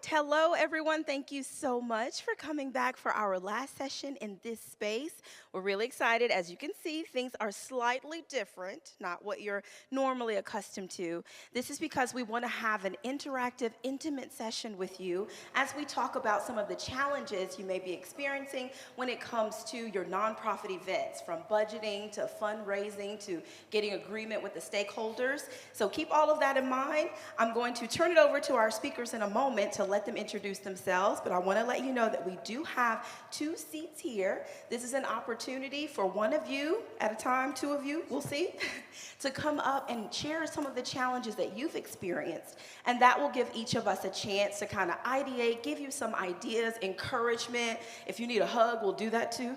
Hello everyone. Thank you so much for coming back for our last session in this space. We're really excited. As you can see, things are slightly different, not what you're normally accustomed to. This is because we want to have an interactive, intimate session with you as we talk about some of the challenges you may be experiencing when it comes to your nonprofit events, from budgeting to fundraising to getting agreement with the stakeholders. So keep all of that in mind. I'm going to turn it over to our speakers in a moment to let them introduce themselves, but I want to let you know that we do have 2 seats here. This is an opportunity for one of you at a time, 2 of you, we'll see, to come up and share some of the challenges that you've experienced. And that will give each of us a chance to kind of ideate, give you some ideas, encouragement. If you need a hug, we'll do that too,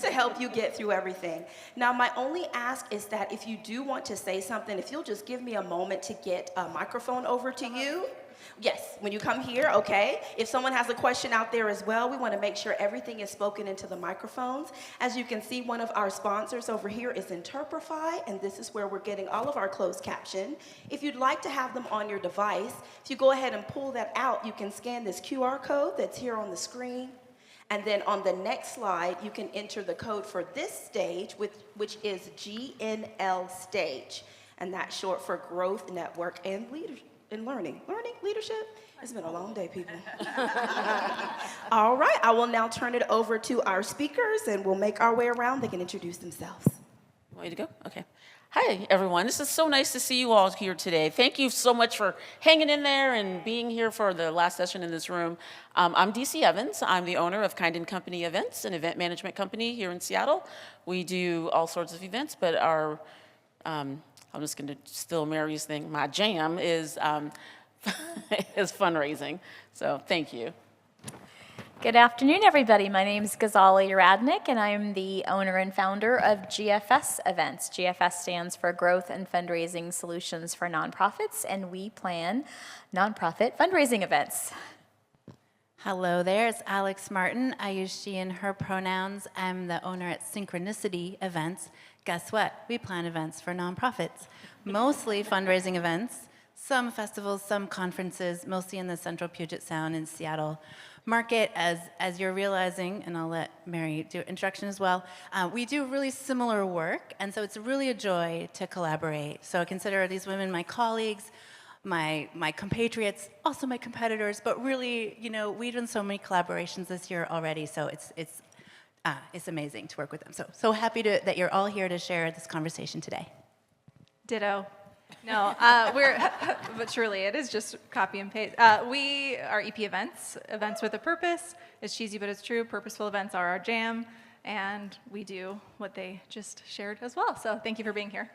to help you get through everything. Now, my only ask is that if you do want to say something, if you'll just give me a moment to get a microphone over to you. Yes, when you come here, okay. If someone has a question out there as well, we want to make sure everything is spoken into the microphones. As you can see, one of our sponsors over here is Interprify, and this is where we're getting all of our closed caption. If you'd like to have them on your device, if you go ahead and pull that out, you can scan this QR code that's here on the screen. And then on the next slide, you can enter the code for this stage, which is GNL stage. And that's short for Growth, Network, and Leadership. And learning, leadership. It's been a long day, people. All right, I will now turn it over to our speakers, and we'll make our way around. They can introduce themselves. Way to go. Okay. Hi, everyone. This is so nice to see you all here today. Thank you so much for hanging in there and being here for the last session in this room. I'm Deci Evans. I'm the owner of Kind & Company Events, an event management company here in Seattle. We do all sorts of events, but our I'm just going to steal Mary's thing. My jam is is fundraising. So thank you. Good afternoon, everybody. My name is Gazala Uradnik, and I'm the owner and founder of GFS Events. GFS stands for Growth and Fundraising Solutions for Nonprofits, and we plan nonprofit fundraising events. Hello there, it's Alex Martin. I use she and her pronouns. I'm the owner at Synchronicity Events. Guess what? We plan events for nonprofits, mostly fundraising events, some festivals, some conferences, mostly in the central Puget Sound and Seattle market. As you're realizing, and I'll let Mary do introduction as well, we do really similar work, and so it's really a joy to collaborate. So I consider these women my colleagues, my compatriots, also my competitors, but really, you know, we've done so many collaborations this year already, so it's amazing to work with them. So happy that you're all here to share this conversation today. Ditto. No, but truly, it is just copy and paste. We are EP Events, events with a purpose. It's cheesy, but it's true. Purposeful events are our jam, and we do what they just shared as well. So thank you for being here.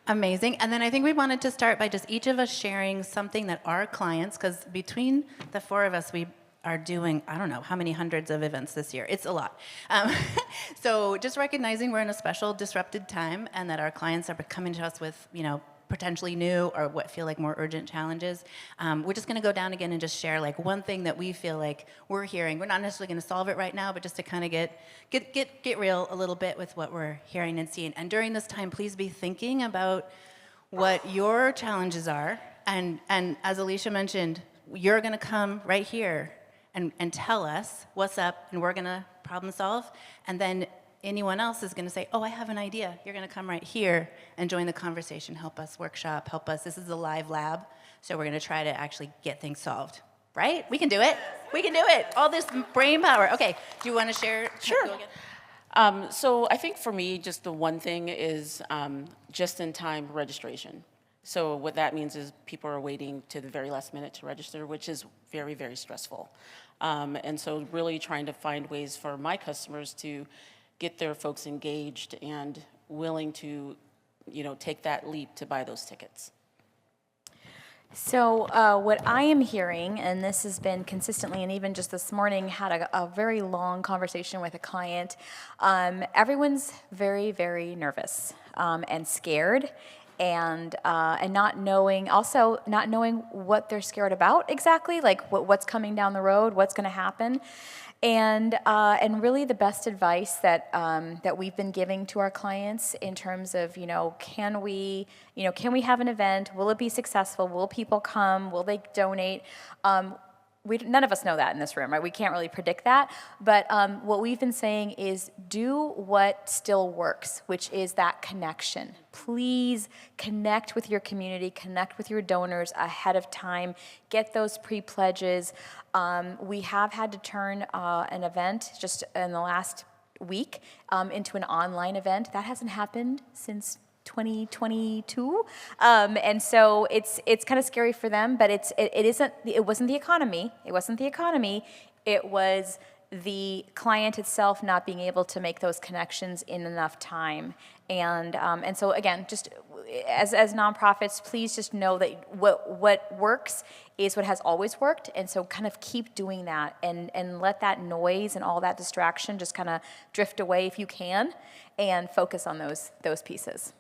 Amazing. And then I think we wanted to start by just each of us sharing something that our clients, because between the 4 of us, we are doing, I don't know, how many hundreds of events this year. It's a lot. So just recognizing we're in a special disrupted time and that our clients are coming to us with, you know, potentially new or what feel like more urgent challenges. We're just going to go down again and just share like one thing that we feel like we're hearing. We're not necessarily going to solve it right now, but just to kind of get real a little bit with what we're hearing and seeing. And during this time, please be thinking about what your challenges are. And as Alicia mentioned, you're going to come right here and tell us what's up, and we're going to problem solve. And then anyone else is going to say, oh, I have an idea. You're going to come right here and join the conversation, help us workshop, help us. This is a live lab, so we're going to try to actually get things solved. Right? We can do it. We can do it. All this brain power. Okay, do you want to share? Sure. So I think for me, just the one thing is just-in-time registration. So what that means is people are waiting to the very last minute to register, which is very, very stressful. And so really trying to find ways for my customers to get their folks engaged and willing to, you know, take that leap to buy those tickets. So what I am hearing, and this has been consistently, and even just this morning, had a very long conversation with a client. Everyone's very, very nervous and scared. and not knowing what they're scared about exactly, like what's coming down the road, what's going to happen. And really the best advice that we've been giving to our clients in terms of, can we have an event? Will it be successful? Will people come? Will they donate? None of us know that in this room, right? We can't really predict that. But what we've been saying is do what still works, which is that connection. Please connect with your community, connect with your donors ahead of time, get those pre-pledges. We have had to turn an event just in the last week into an online event. That hasn't happened since 2022, and so it's kind of scary for them, but it wasn't the economy. It wasn't the economy. It was the client itself not being able to make those connections in enough time. And so again, just as nonprofits, please just know that what works is what has always worked, and so kind of keep doing that and let that noise and all that distraction just kind of drift away if you can, and focus on those pieces.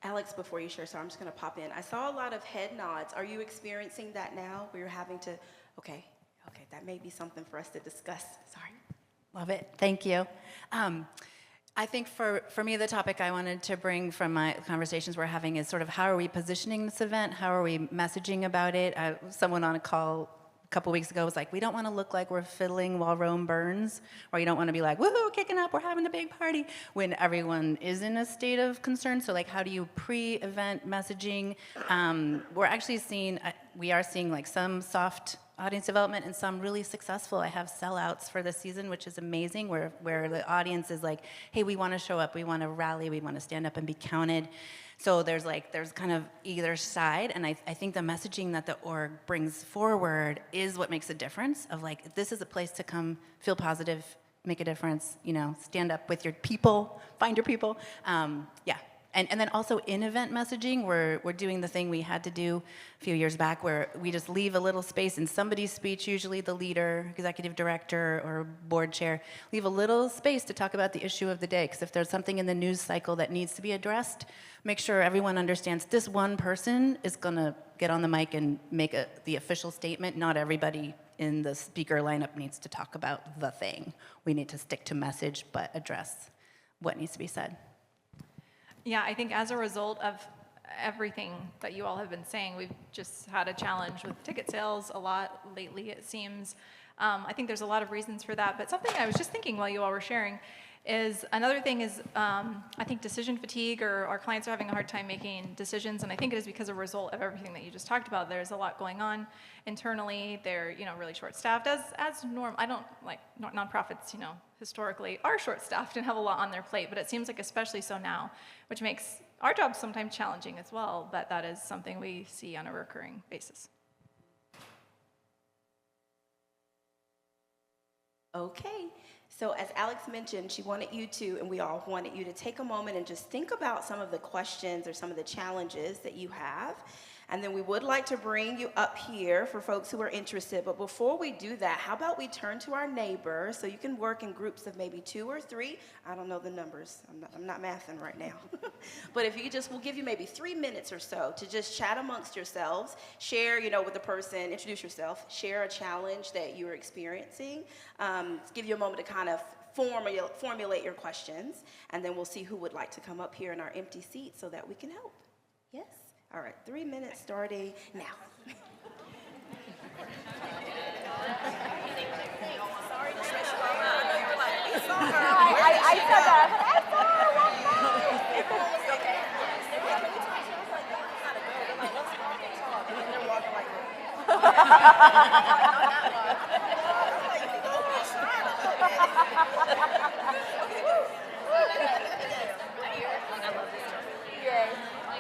Alex, before you share, so I'm just going to pop in. I saw a lot of head nods. Are you experiencing that now, where you're having to, okay, that may be something for us to discuss. Sorry. Love it. Thank you. I think for me, the topic I wanted to bring from my conversations we're having is sort of how are we positioning this event? How are we messaging about it? Someone on a call a couple weeks ago was like, we don't want to look like we're fiddling while Rome burns, or you don't want to be like, woohoo, kicking up, we're having a big party, when everyone is in a state of concern. So like, how do you pre-event messaging? We're actually we are seeing like some soft audience development and some really successful. I have sellouts for this season, which is amazing, where the audience is like, hey, we want to show up, we want to rally, we want to stand up and be counted. So there's kind of either side, and I think the messaging that the org brings forward is what makes a difference, of like, this is a place to come, feel positive, make a difference, stand up with your people, find your people. Yeah. And then also in event messaging, we're doing the thing we had to do a few years back, where we just leave a little space in somebody's speech, usually the leader, executive director, or board chair, leave a little space to talk about the issue of the day. Because if there's something in the news cycle that needs to be addressed, make sure everyone understands this one person is going to get on the mic and make the official statement. Not everybody in the speaker lineup needs to talk about the thing. We need to stick to message, but address what needs to be said. Yeah, I think as a result of everything that you all have been saying, we've just had a challenge with ticket sales a lot lately, it seems. I think there's a lot of reasons for that, but something I was just thinking while you all were sharing is another thing is I think decision fatigue, or our clients are having a hard time making decisions, and I think it is because of a result of everything that you just talked about. There's a lot going on internally. They're really short-staffed, as normal. I don't like nonprofits, historically are short-staffed and have a lot on their plate, but it seems like especially so now, which makes our job sometimes challenging as well. But that is something we see on a recurring basis. Okay. So as Alex mentioned, she wanted you to, and we all wanted you to take a moment and just think about some of the questions or some of the challenges that you have. And then we would like to bring you up here for folks who are interested. But before we do that, how about we turn to our neighbor, so you can work in groups of maybe 2 or 3. I don't know the numbers. I'm not mathing right now. But if you could we'll give you maybe 3 minutes or so to just chat amongst yourselves, share, with the person, introduce yourself, share a challenge that you're experiencing, give you a moment to kind of formulate your questions, and then we'll see who would like to come up here in our empty seat so that we can help. Yes? All right, 3 minutes starting now. I said that.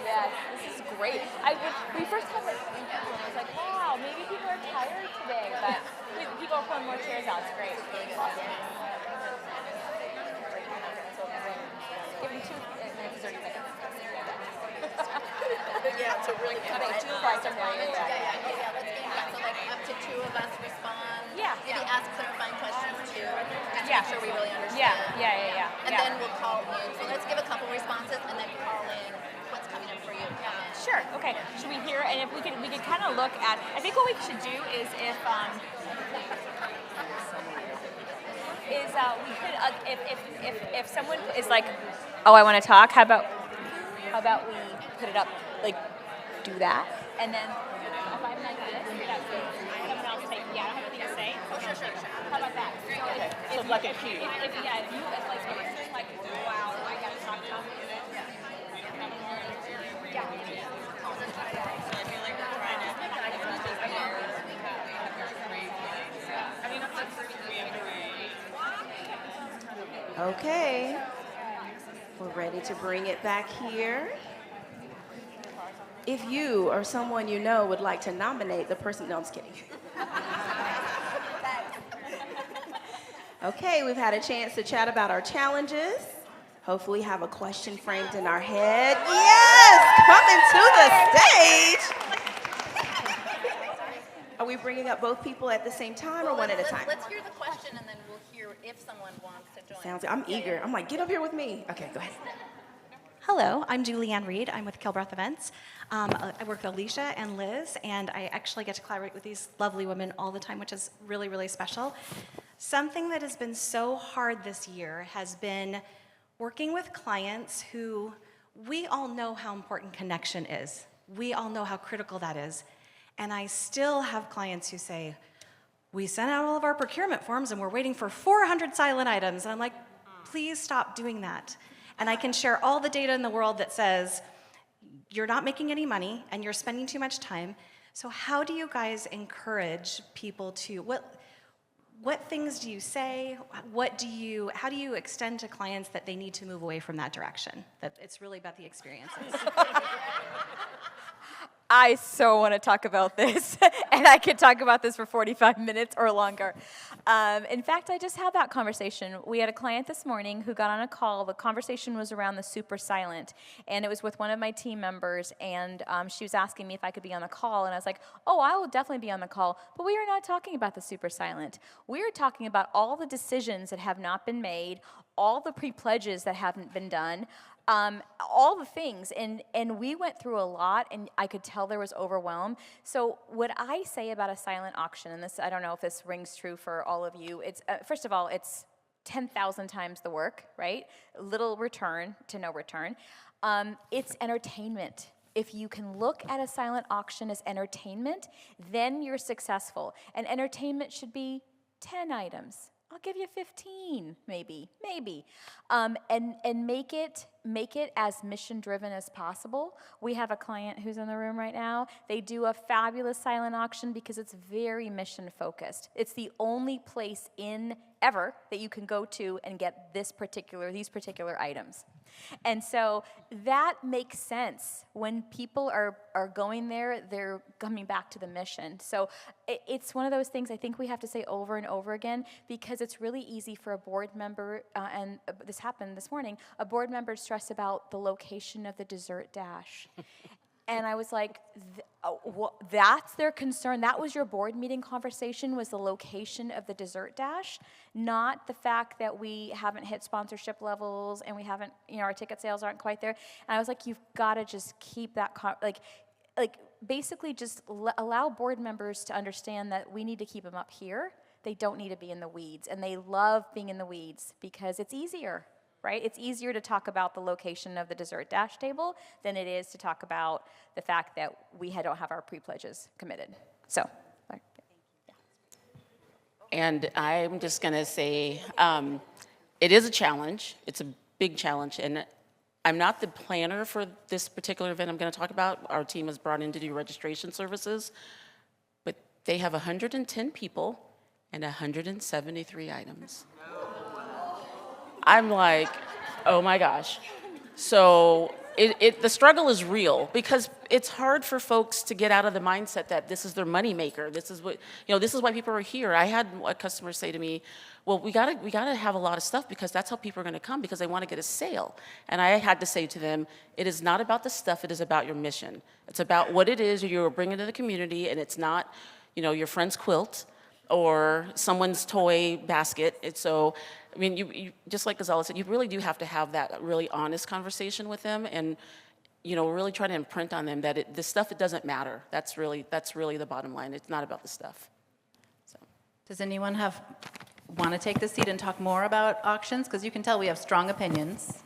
Yes, this is great. We first had like, I was like, wow, maybe people are tired today, but people are pulling more chairs out. It's great. Give them 2 minutes, 30 seconds. Yeah, to really get it. 2 slides are very good. Yeah, let's get that. So like up to 2 of us respond. Yeah. Maybe ask clarifying questions too. Just Yeah. make sure we really understand. Yeah. And then we'll call in. So let's give a couple responses and then call in what's coming in for you. Sure. Okay. Should we hear? And if we could kind of look at. I think what we should do is if we could if someone is like, oh, I want to talk. How about we put it up, like, do that, and then if I'm like this, someone else say, yeah, I don't have anything to say. Oh, sure. How about that? So like a cue. If like, wow, I got to talk. Okay, we're ready to bring it back here. If you or someone you know would like to nominate the person, no, I'm just kidding. Okay, we've had a chance to chat about our challenges. Hopefully have a question framed in our head. Yes, coming to the stage. Are we bringing up both people at the same time or one at a time? Let's hear the question and then we'll hear if someone wants to join. Sounds good. I'm eager. I'm like, get up here with me. Okay, go ahead. Hello, I'm Julianne Reed. I'm with Kilbreath Events. I work with Alicia and Liz, and I actually get to collaborate with these lovely women all the time, which is really, really special. Something that has been so hard this year has been working with clients who we all know how important connection is. We all know how critical that is. And I still have clients who say, we sent out all of our procurement forms and we're waiting for 400 silent items. And I'm like, please stop doing that. And I can share all the data in the world that says, you're not making any money and you're spending too much time. So how do you guys encourage people to, what things do you say? How do you extend to clients that they need to move away from that direction? That it's really about the experiences. I so want to talk about this, and I could talk about this for 45 minutes or longer. In fact, I just had that conversation. We had a client this morning who got on a call. The conversation was around the super silent, and it was with one of my team members, and she was asking me if I could be on the call, and I was like, oh, I will definitely be on the call, but we are not talking about the super silent. We are talking about all the decisions that have not been made, all the pre-pledges that haven't been done, all the things, and we went through a lot, and I could tell there was overwhelm. So what I say about a silent auction, and this, I don't know if this rings true for all of you, it's, first of all, it's 10,000 times the work, right? Little return to no return. It's entertainment. If you can look at a silent auction as entertainment, then you're successful. And entertainment should be 10 items. I'll give you 15, maybe. And make it as mission-driven as possible. We have a client who's in the room right now. They do a fabulous silent auction because it's very mission-focused. It's the only place ever that you can go to and get these particular items. And so that makes sense. When people are going there, they're coming back to the mission. So it's one of those things I think we have to say over and over again, because it's really easy for a board member, and this happened this morning, a board member stressed about the location of the dessert dash. And I was like, that's their concern? That was your board meeting conversation, was the location of the dessert dash, not the fact that we haven't hit sponsorship levels and we haven't, our ticket sales aren't quite there. And I was like, you've got to just keep that, basically just allow board members to understand that we need to keep them up here. They don't need to be in the weeds. And they love being in the weeds because it's easier. Right? It's easier to talk about the location of the dessert dash table than it is to talk about the fact that we don't have our pre-pledges committed. So, yeah. And I'm just going to say it is a challenge. It's a big challenge. And I'm not the planner for this particular event I'm going to talk about. Our team was brought in to do registration services. But they have 110 people and 173 items. I'm like, oh my gosh. So the struggle is real because it's hard for folks to get out of the mindset that this is their moneymaker. This is this is why people are here. I had a customer say to me, well, we gotta have a lot of stuff because that's how people are gonna come because they wanna get a sale. And I had to say to them, it is not about the stuff, it is about your mission. It's about what it is you're bringing to the community, and it's not, your friend's quilt or someone's toy basket. So, you just like Gazala said, you really do have to have that really honest conversation with them. And really try to imprint on them that the stuff, it doesn't matter. That's really the bottom line. It's not about the stuff. So. Does anyone want to take the seat and talk more about auctions? Because you can tell we have strong opinions.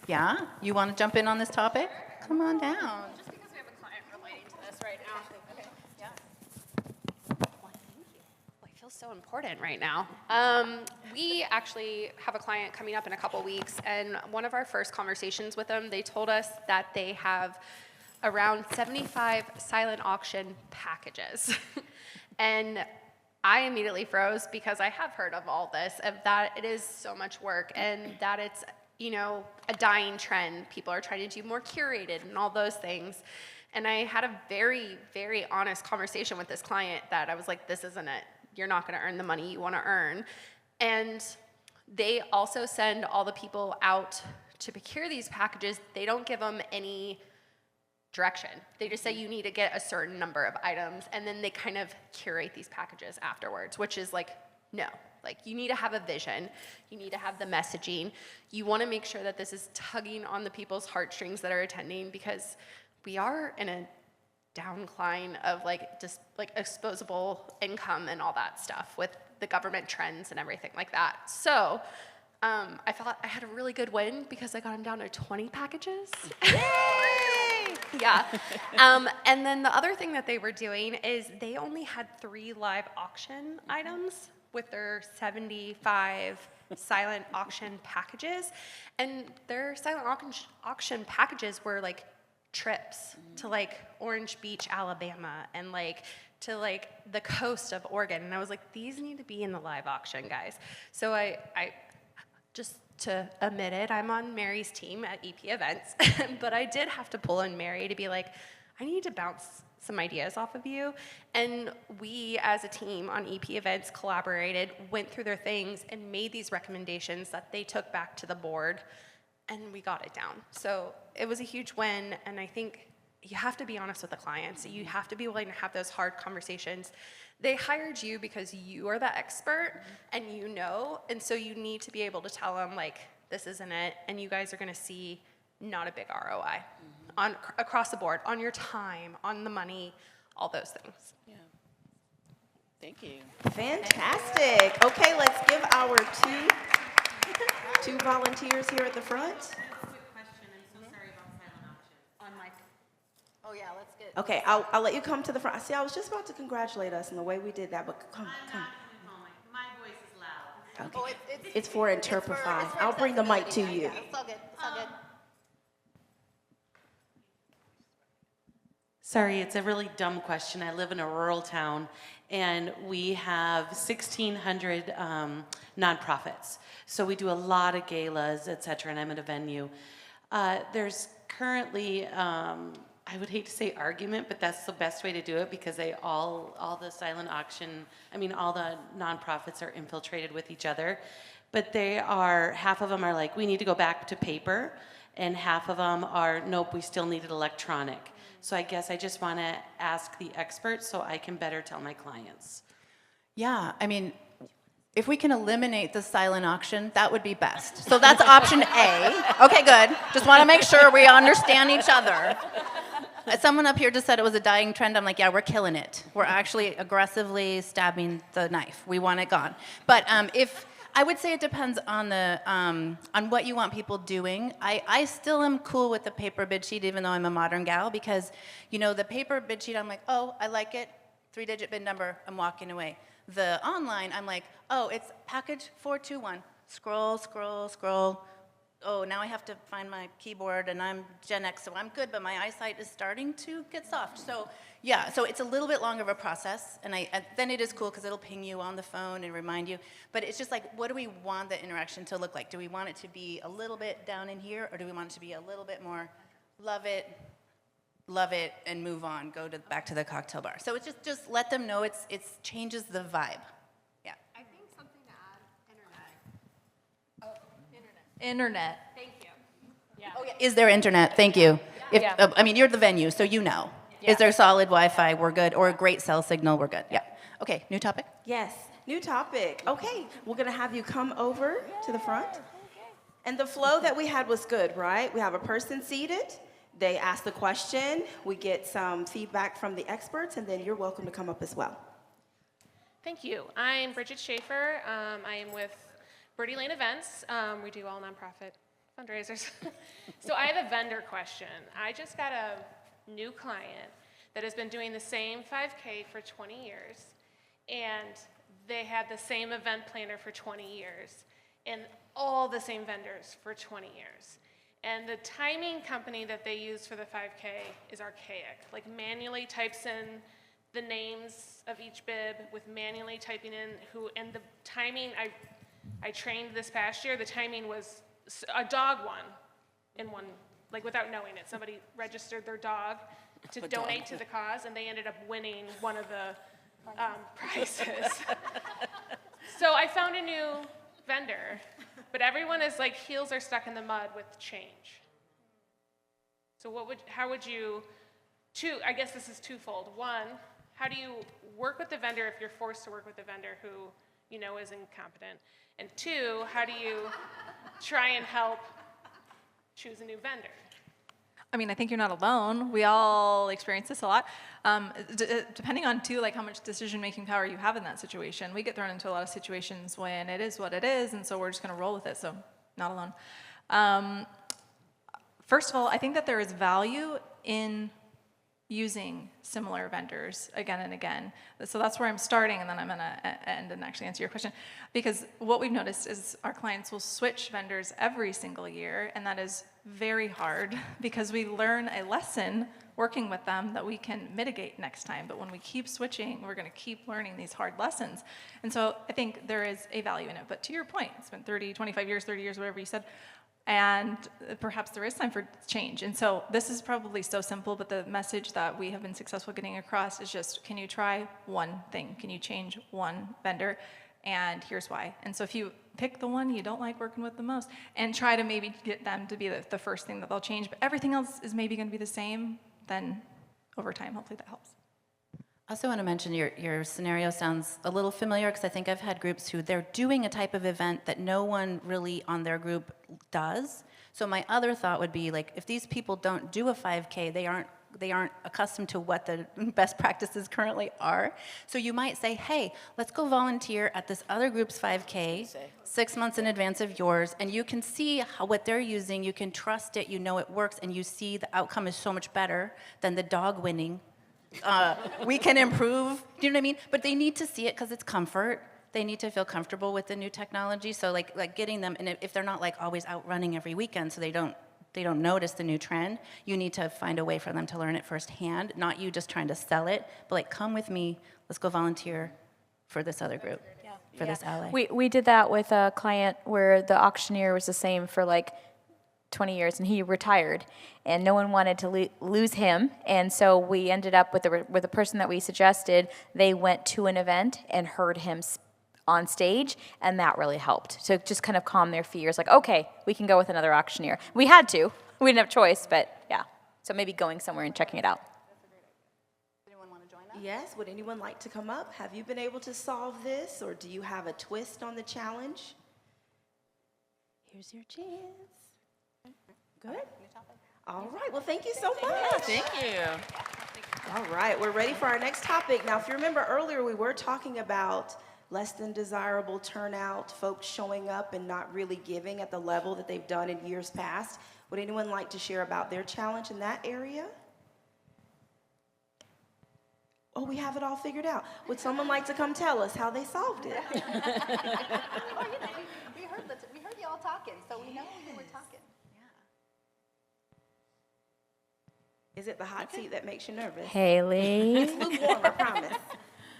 Yeah? You want to jump in on this topic? Come on down. Just because we have a client relating to this right now. Okay. Yeah. Well, thank you. Well, I feel so important right now. We actually have a client coming up in a couple weeks, and one of our first conversations with them, they told us that they have around 75 silent auction packages. And I immediately froze because I have heard of all this, of that it is so much work, and that it's, a dying trend. People are trying to do more curated and all those things. And I had a very, very honest conversation with this client that I was like, this isn't it. You're not going to earn the money you want to earn. And they also send all the people out to procure these packages. They don't give them any direction. They just say you need to get a certain number of items, and then they kind of curate these packages afterwards, which is like, no. Like, you need to have a vision. You need to have the messaging. You want to make sure that this is tugging on the people's heartstrings that are attending, because we are in a downcline of just disposable income and all that stuff with the government trends and everything like that. So I felt I had a really good win because I got them down to 20 packages. Yay! Yeah. And then the other thing that they were doing is they only had 3 live auction items with their 75 silent auction packages. And their silent auction packages were trips to Orange Beach, Alabama, and to the coast of Oregon. And I was like, these need to be in the live auction, guys. So I just to admit it, I'm on Mary's team at EP Events, but I did have to pull in Mary to be like, I need to bounce some ideas off of you. And we, as a team on EP Events, collaborated, went through their things, and made these recommendations that they took back to the board, and we got it down. So it was a huge win, and I think you have to be honest with the clients. You have to be willing to have those hard conversations. They hired you because you are the expert, and and so you need to be able to tell them, this isn't it, and you guys are gonna see not a big ROI across the board, on your time, on the money, all those things. Yeah. Thank you. Fantastic. Okay, let's give our two volunteers here at the front. Quick question. I'm so sorry about silent auction. On mic. Oh yeah, let's get. Okay, I'll let you come to the front. See, I was just about to congratulate us on the way we did that, but come. I'm not coming home. My voice is loud. Okay. Oh, It's for Interprify. I'll bring the mic to you. Yeah, it's all good. It's all good. Sorry, it's a really dumb question. I live in a rural town, and we have 1,600 nonprofits. So we do a lot of galas, et cetera, and I'm at a venue. There's currently, I would hate to say argument, but that's the best way to do it, because all the silent auction, all the nonprofits are infiltrated with each other. But half of them are like, we need to go back to paper, and half of them are, nope, we still need it electronic. So I guess I just want to ask the experts so I can better tell my clients. Yeah, if we can eliminate the silent auction, that would be best. So that's option A. Okay, good. Just want to make sure we understand each other. Someone up here just said it was a dying trend. I'm like, yeah, we're killing it. We're actually aggressively stabbing the knife. We want it gone. But I would say it depends on on what you want people doing. I still am cool with the paper bid sheet, even though I'm a modern gal, because the paper bid sheet, I'm like, oh, I like it, 3-digit bid number, I'm walking away. The online, I'm like, oh, it's package 421. Scroll, scroll, scroll. Oh, now I have to find my keyboard, and I'm Gen X, so I'm good, but my eyesight is starting to get soft. So yeah, so it's a little bit longer of a process, and then it is cool because it'll ping you on the phone and remind you. But it's just like, what do we want the interaction to look like? Do we want it to be a little bit down in here, or do we want it to be a little bit more love it, and move on, back to the cocktail bar? So it's just let them know it changes the vibe. Yeah. I think something to add, internet. Oh, internet. Internet. Thank you. Yeah. Oh, yeah. Is there internet? Thank you. Yeah. You're the venue, so you know. Yeah. Is there solid Wi-Fi? We're good. Or a great cell signal? We're good. Yeah. Okay, new topic? Yes, new topic. Okay, we're gonna have you come over to the front. And the flow that we had was good, right? We have a person seated, They ask the question, we get some feedback from the experts, and then you're welcome to come up as well. Thank you. I'm Bridget Schaefer. I am with Birdie Lane Events. We do all nonprofit fundraisers. So I have a vendor question. I just got a new client that has been doing the same 5K for 20 years, and they had the same event planner for 20 years, and all the same vendors for 20 years. And the timing company that they use for the 5K is archaic, like manually types in the names of each bib with manually typing in who, and the timing, I trained this past year, the timing was a dog won in one, like without knowing it. Somebody registered their dog to donate to the cause, and they ended up winning one of the prizes. So I found a new vendor, but everyone is like, heels are stuck in the mud with change. So how would you, I guess this is twofold. One, how do you work with the vendor if you're forced to work with a vendor who you know is incompetent? And two, how do you try and help choose a new vendor? I mean, I think you're not alone. We all experience this a lot. Depending on, too, like how much decision-making power you have in that situation. We get thrown into a lot of situations when it is what it is, and so we're just going to roll with it, so not alone. First of all, I think that there is value in using similar vendors again and again. So that's where I'm starting, and then I'm going to end and actually answer your question. Because what we've noticed is our clients will switch vendors every single year, and that is very hard because we learn a lesson working with them that we can mitigate next time. But when we keep switching, we're going to keep learning these hard lessons. And so I think there is a value in it. But to your point, it's been 30, 25 years, 30 years, whatever you said, and perhaps there is time for change. And so this is probably so simple, but the message that we have been successful getting across is just, can you try one thing? Can you change one vendor? And here's why. And so if you pick the one you don't like working with the most and try to maybe get them to be the first thing that they'll change, but everything else is maybe going to be the same, then over time, hopefully that helps. I also want to mention your scenario sounds a little familiar because I think I've had groups who they're doing a type of event that no one really on their group does. So my other thought would be like, if these people don't do a 5K, they aren't accustomed to what the best practices currently are. So you might say, hey, let's go volunteer at this other group's 5K 6 months in advance of yours, and you can see what they're using, you can trust it, you know it works, and you see the outcome is so much better than the dog winning. We can improve, do you know what I mean? But they need to see it because it's comfort. They need to feel comfortable with the new technology. So like getting them, and if they're not like always out running every weekend, so they don't notice the new trend, you need to find a way for them to learn it firsthand, not you just trying to sell it, but like, come with me, let's go volunteer for this other group, for this ally. We did that with a client where the auctioneer was the same for like 20 years, and he retired, and no one wanted to lose him, and so we ended up with the person that we suggested. They went to an event and heard him on stage, and that really helped to just kind of calm their fears, like, okay, we can go with another auctioneer. We had to. We didn't have a choice, but yeah. So maybe going somewhere and checking it out. Anyone want to join us? Yes, would anyone like to come up? Have you been able to solve this, or do you have a twist on the challenge? Here's your chance. Good? All right, well, thank you so much. Thank you. All right, we're ready for our next topic. Now, if you remember earlier, we were talking about less than desirable turnout, folks showing up and not really giving at the level that they've done in years past. Would anyone like to share about their challenge in that area? Oh, we have it all figured out. Would someone like to come tell us how they solved it? We heard you all talking, so we know you were talking. Is it the hot seat that makes you nervous? Haley, It's lukewarm, I promise.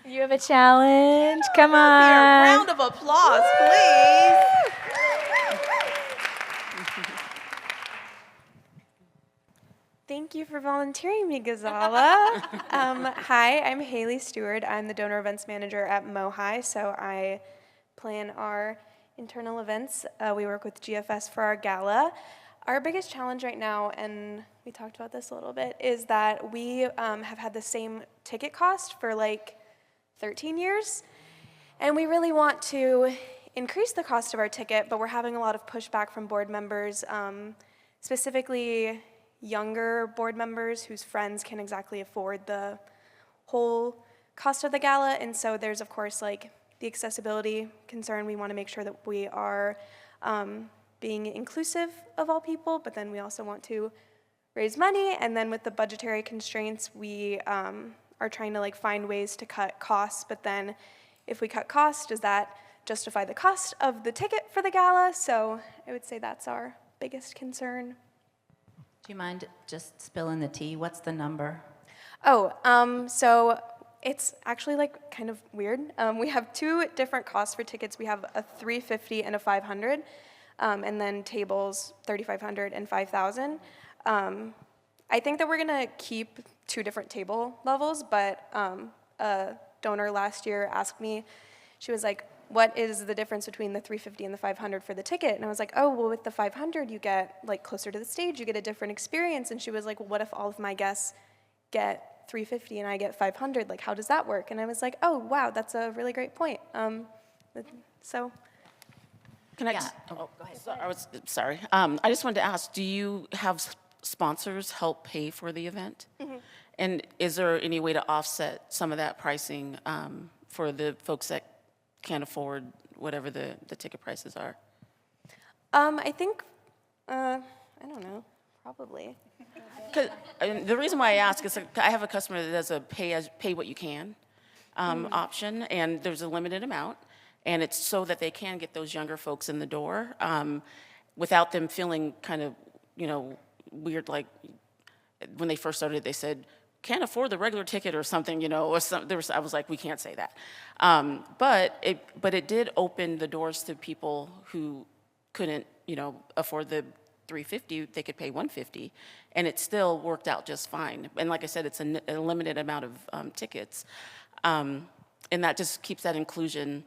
you have a challenge. Come Here, on. round of applause, please. Thank you for volunteering me, Gazala. Hi, I'm Haley Stewart. I'm the donor events manager at MoHi, so I plan our internal events. We work with GFS for our gala. Our biggest challenge right now, and we talked about this a little bit, is that we have had the same ticket cost for like 13 years, and we really want to increase the cost of our ticket, but we're having a lot of pushback from board members, specifically younger board members whose friends can exactly afford the whole cost of the gala. And so there's, of course, like the accessibility concern. We want to make sure that we are being inclusive of all people, but then we also want to raise money. And then with the budgetary constraints, we are trying to like find ways to cut costs. But then if we cut costs, does that justify the cost of the ticket for the gala? So I would say that's our biggest concern. Do you mind just spilling the tea? What's the number? Oh, so it's actually like kind of weird. We have two different costs for tickets. We have a $350 and a $500, and then tables $3,500 and $5,000. I think that we're gonna keep two different table levels, but a donor last year asked me, she was like, what is the difference between the $350 and the $500 for the ticket? And I was like, oh, well, with the $500, you get like closer to the stage, you get a different experience. And she was like, well, what if all of my guests get $350 and I get $500? Like, how does that work? And I was like, oh, wow, that's a really great point. So. Can I just, oh, go ahead. Sorry. I just wanted to ask, do you have sponsors help pay for the event? Mm-hmm. And is there any way to offset some of that pricing for the folks that can't afford whatever the ticket prices are? I think, I don't know, probably. The reason why I ask is I have a customer that does a pay what you can option, and there's a limited amount, and it's so that they can get those younger folks in the door without them feeling kind of, weird. Like when they first started, they said, can't afford the regular ticket or something, or I was like, we can't say that. But it did open the doors to people who couldn't, afford the $350, they could pay $150, and it still worked out just fine. And like I said, it's a limited amount of tickets, and that just keeps that inclusion,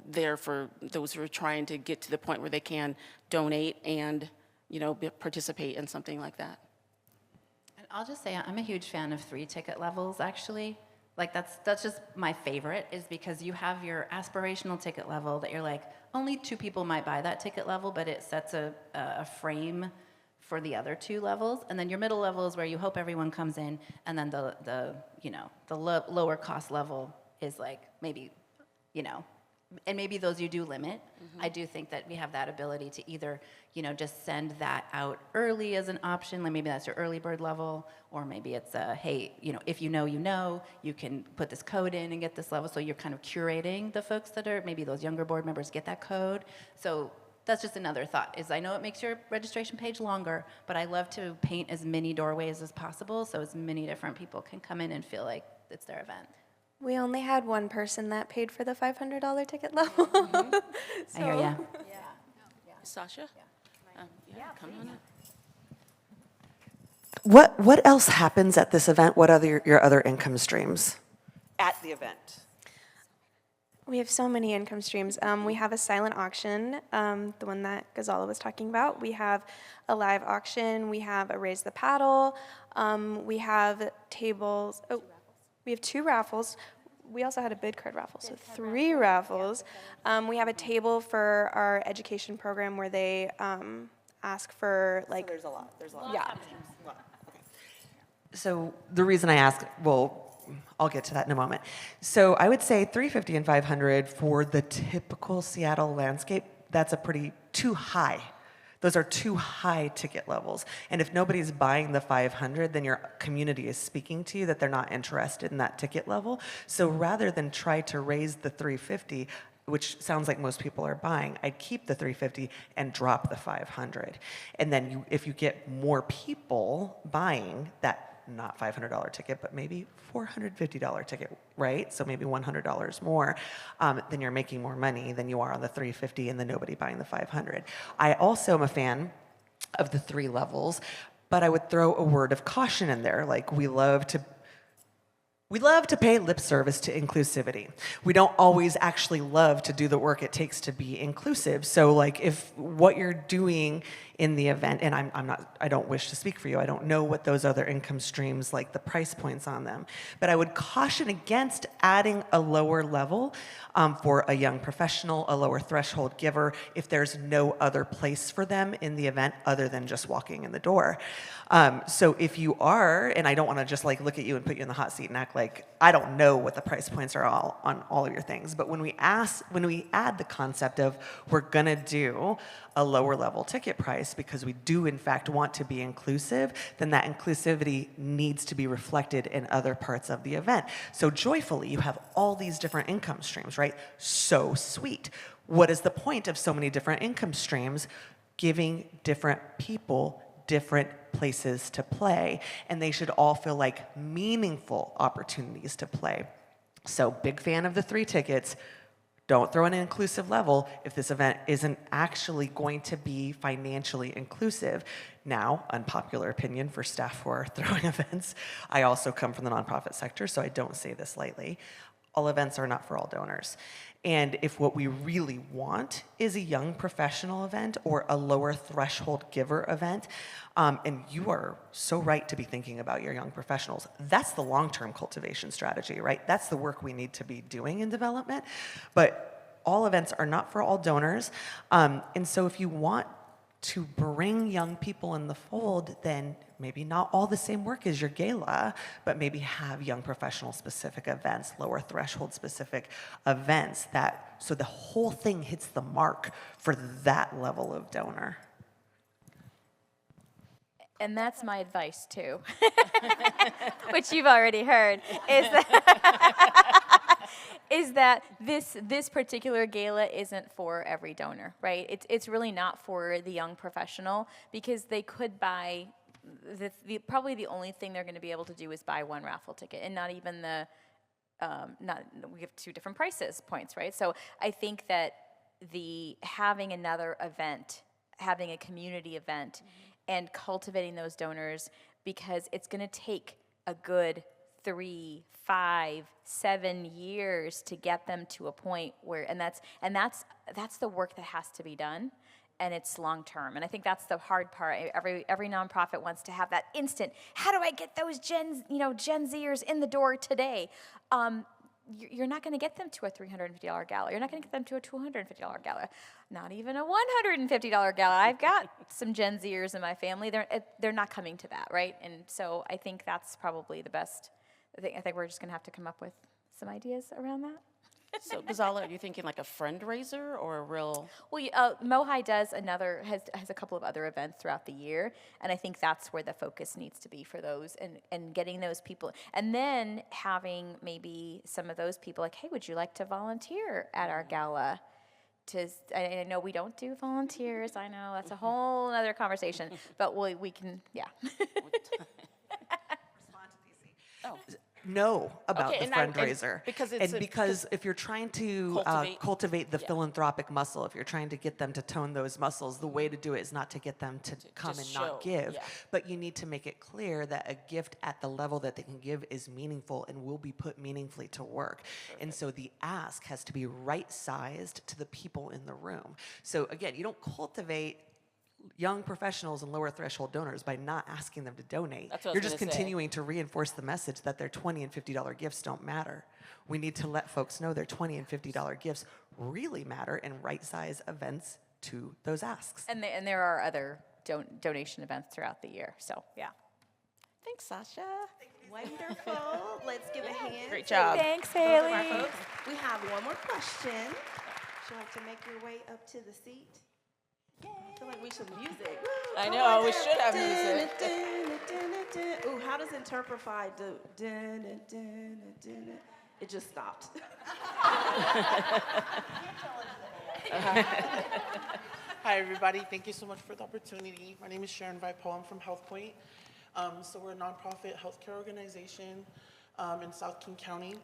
there for those who are trying to get to the point where they can donate and, participate in something like that. I'll just say I'm a huge fan of 3 ticket levels, actually. Like that's just my favorite, is because you have your aspirational ticket level that you're like, only 2 people might buy that ticket level, but it sets a frame for the other 2 levels. And then your middle level is where you hope everyone comes in, and then the lower cost level is like maybe, and maybe those you do limit. Mm-hmm. I do think that we have that ability to either, just send that out early as an option, like maybe that's your early bird level, or maybe it's hey, if you can put this code in and get this level, so you're kind of curating the folks that are, maybe those younger board members get that code. So that's just another thought, is I know it makes your registration page longer, but I love to paint as many doorways as possible so as many different people can come in and feel like it's their event. We only had one person that paid for the $500 ticket level. Mm-hmm. I hear ya. Yeah. Sasha? Yeah, come on up. What else happens at this event? What are your other income streams at the event? We have so many income streams. We have a silent auction, the one that Gazala was talking about. We have a live auction. We have a raise the paddle. We have tables. Oh, we have 2 raffles. We also had a bid card raffle, so 3 raffles. We have a table for our education program where they ask for like. So there's a lot. Yeah. Okay. So the reason I ask, well, I'll get to that in a moment. So I would say $350 and $500 for the typical Seattle landscape. That's too high. Those are too high ticket levels. And if nobody's buying the $500, then your community is speaking to you that they're not interested in that ticket level. So rather than try to raise the $350, which sounds like most people are buying, I'd keep the $350 and drop the $500. And then if you get more people buying that, not $500 ticket, but maybe $450 ticket, right? So maybe $100 more, then you're making more money than you are on the $350 and then nobody buying the $500. I also am a fan of the 3 levels, but I would throw a word of caution in there. Like we love to pay lip service to inclusivity. We don't always actually love to do the work it takes to be inclusive. So like if what you're doing in the event, and I don't wish to speak for you. I don't know what those other income streams, like the price points on them. But I would caution against adding a lower level for a young professional, a lower threshold giver, if there's no other place for them in the event other than just walking in the door. So if you are, and I don't want to just like look at you and put you in the hot seat and act like I don't know what the price points are on all of your things, but when we add the concept of we're going to do a lower level ticket price because we do in fact want to be inclusive, then that inclusivity needs to be reflected in other parts of the event. So joyfully, you have all these different income streams, right? So sweet. What is the point of so many different income streams? Giving different people different places to play, and they should all feel like meaningful opportunities to play. So big fan of the 3 tickets. Don't throw in an inclusive level if this event isn't actually going to be financially inclusive. Now, unpopular opinion for staff who are throwing events. I also come from the nonprofit sector, so I don't say this lightly. All events are not for all donors. And if what we really want is a young professional event or a lower threshold giver event, and you are so right to be thinking about your young professionals, that's the long-term cultivation strategy, right? That's the work we need to be doing in development. But all events are not for all donors. And so if you want to bring young people in the fold, then maybe not all the same work as your gala, but maybe have young professional specific events, lower threshold specific events, that so the whole thing hits the mark for that level of donor. And that's my advice too, which you've already heard, is that is that this particular gala isn't for every donor, right? It's really not for the young professional, because they could buy probably the only thing they're going to be able to do is buy one raffle ticket, and not even we have 2 different prices points, right? So I think that having another event, having a community event, and cultivating those donors, because it's going to take a good 3, 5, 7 years to get them to a point where, and that's the work that has to be done, and it's long term. And I think that's the hard part. Every nonprofit wants to have that instant. How do I get those Gen Zers in the door today? You're not going to get them to a $350 gala. You're not going to get them to a $250 gala. Not even a $150 gala. I've got some Gen Zers in my family. They're not coming to that, right? And so I think that's probably the best. I think we're just going to have to come up with some ideas around that. So, Gazala, are you thinking like a fundraiser or a real? Well, Mohai has a couple of other events throughout the year, and I think that's where the focus needs to be for those, and getting those people, and then having maybe some of those people like, hey, would you like to volunteer at our gala? I know we don't do volunteers. I know that's a whole other conversation, but we can, yeah. Respond to DC. Oh. Know about the fundraiser, because if you're trying to cultivate the philanthropic muscle, if you're trying to get them to tone those muscles, the way to do it is not to get them to come and not give, but you need to make it clear that a gift at the level that they can give is meaningful and will be put meaningfully to work. And so the ask has to be right-sized to the people in the room. So again, you don't cultivate young professionals and lower threshold donors by not asking them to donate. You're just continuing to reinforce the message that their $20 and $50 gifts don't matter. We need to let folks know their $20 and $50 gifts really matter, and right-size events to those asks. And there are other donation events throughout the year, so yeah. Thanks, Sasha. Wonderful. Let's give a hand. Great job. Thanks, Both of our Haley. folks. We have one more question. Would you like to make your way up to the seat? I feel like we should music. Woo, I know, we should have music. Ooh, how does Interprify do? It just stopped. Hi, everybody. Thank you so much for the opportunity. My name is Sharon Vipo. I'm from Health Point. So we're a nonprofit healthcare organization in South King County.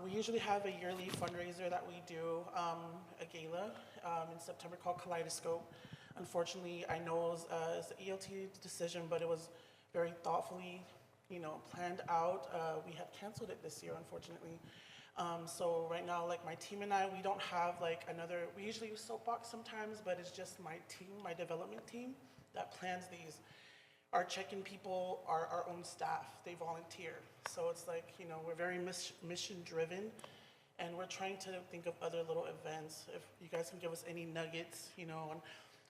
We usually have a yearly fundraiser that we do, a gala in September called Kaleidoscope. Unfortunately, I know it was an ELT decision, but it was very thoughtfully, planned out. We had canceled it this year, unfortunately. So right now, like my team and I, we don't have like we usually use Soapbox sometimes, but it's just my team, my development team that plans these. Our check-in people are our own staff, they volunteer. So it's like, we're very mission driven, and we're trying to think of other little events. If you guys can give us any nuggets, on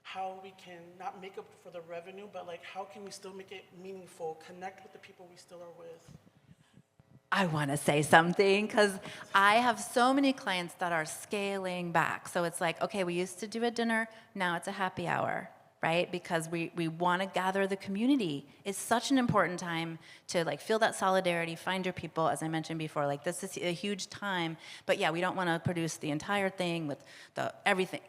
how we can not make up for the revenue, but like how can we still make it meaningful, connect with the people we still are with. I want to say something because I have so many clients that are scaling back. So it's like, okay, we used to do a dinner, now it's a happy hour, right? Because we want to gather the community. It's such an important time to like feel that solidarity, find your people, as I mentioned before. Like this is a huge time, but yeah, we don't want to produce the entire thing with everything,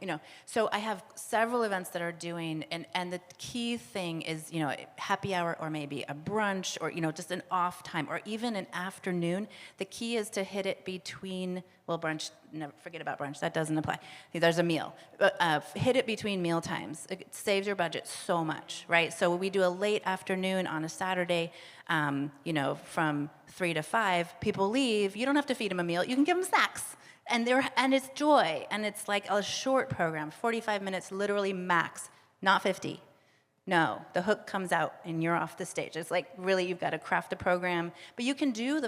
So I have several events that are doing, and the key thing is, happy hour or maybe a brunch or, just an off time or even an afternoon. The key is to hit it between, brunch, never forget about brunch, that doesn't apply. There's a meal. Hit it between meal times. It saves your budget so much, right? So we do a late afternoon on a Saturday, from 3 to 5. People leave. You don't have to feed them a meal. You can give them snacks. And it's joy. And it's like a short program, 45 minutes, literally max, not 50. No, the hook comes out and you're off the stage. It's like really you've got to craft the program, but you can do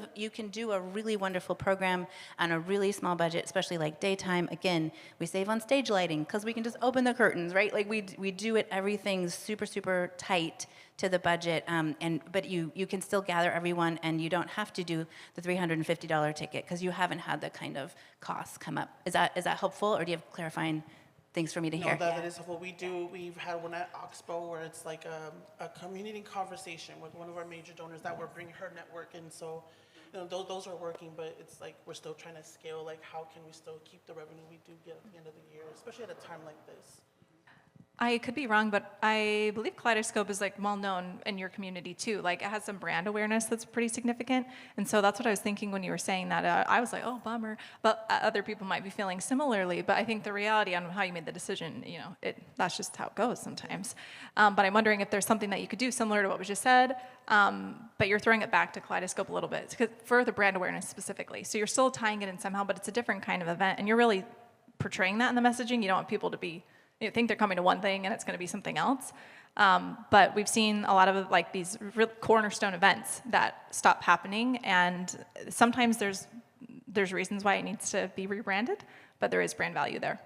a really wonderful program on a really small budget, especially like daytime. Again, we save on stage lighting because we can just open the curtains, right? Like we do it, everything's super tight to the budget, but you can still gather everyone, and you don't have to do the $350 ticket because you haven't had that kind of costs come up. Is that helpful, or do you have clarifying things for me to hear? No, that is helpful. We've had one at Oxbow where it's like a community conversation with one of our major donors that we're bringing her network, and so those are working, but it's like we're still trying to scale, like how can we still keep the revenue we do get at the end of the year, especially at a time like this. I could be wrong, but I believe Kaleidoscope is like well known in your community too. Like it has some brand awareness that's pretty significant. And so that's what I was thinking when you were saying that. I was like, oh, bummer. But other people might be feeling similarly. But I think the reality on how you made the decision, that's just how it goes sometimes. But I'm wondering if there's something that you could do similar to what was just said, but you're throwing it back to Kaleidoscope a little bit for the brand awareness specifically. So you're still tying it in somehow, but it's a different kind of event. And you're really portraying that in the messaging. You don't want people to be think they're coming to one thing and it's going to be something else. But we've seen a lot of like these real cornerstone events that stop happening, and sometimes there's reasons why it needs to be rebranded, but there is brand value there.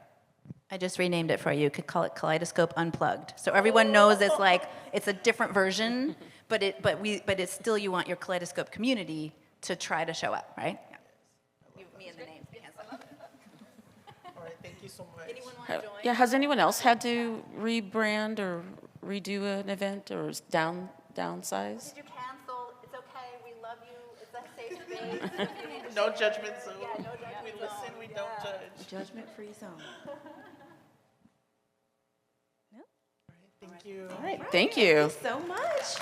I just renamed it for you. You could call it Kaleidoscope Unplugged. So everyone knows it's a different version, but it's still, you want your Kaleidoscope community to try to show up, right? Me and the names. All right, thank you so much. Anyone want to join? Yeah, has anyone else had to rebrand or redo an event or downsize? Did you cancel? It's okay. We love you. It's a safe space. No judgment zone. Yeah, no judgment We zone. listen, we don't judge. Judgment-free zone. Thank you. All right, thank you. Thank you so much.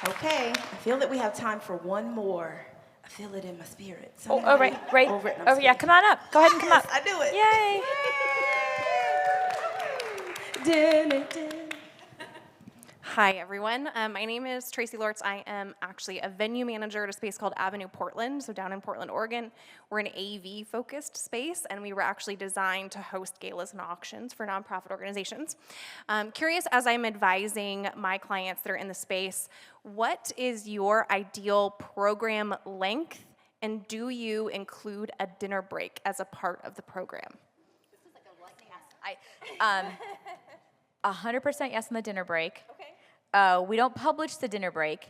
Okay, I feel that we have time for one more. I feel it in my spirit. Right over. Yeah, come on up. Go ahead and come up. I do it. Yay! Hi, everyone. My name is Tracy Lortz. I am actually a venue manager at a space called Avenue Portland, so down in Portland, Oregon. We're an AV-focused space, and we were actually designed to host galas and auctions for nonprofit organizations. Curious, as I'm advising my clients that are in the space, what is your ideal program length, and do you include a dinner break as a part of the program? This is like a lightning yes. 100% yes on the dinner break. Okay. We don't publish the dinner break.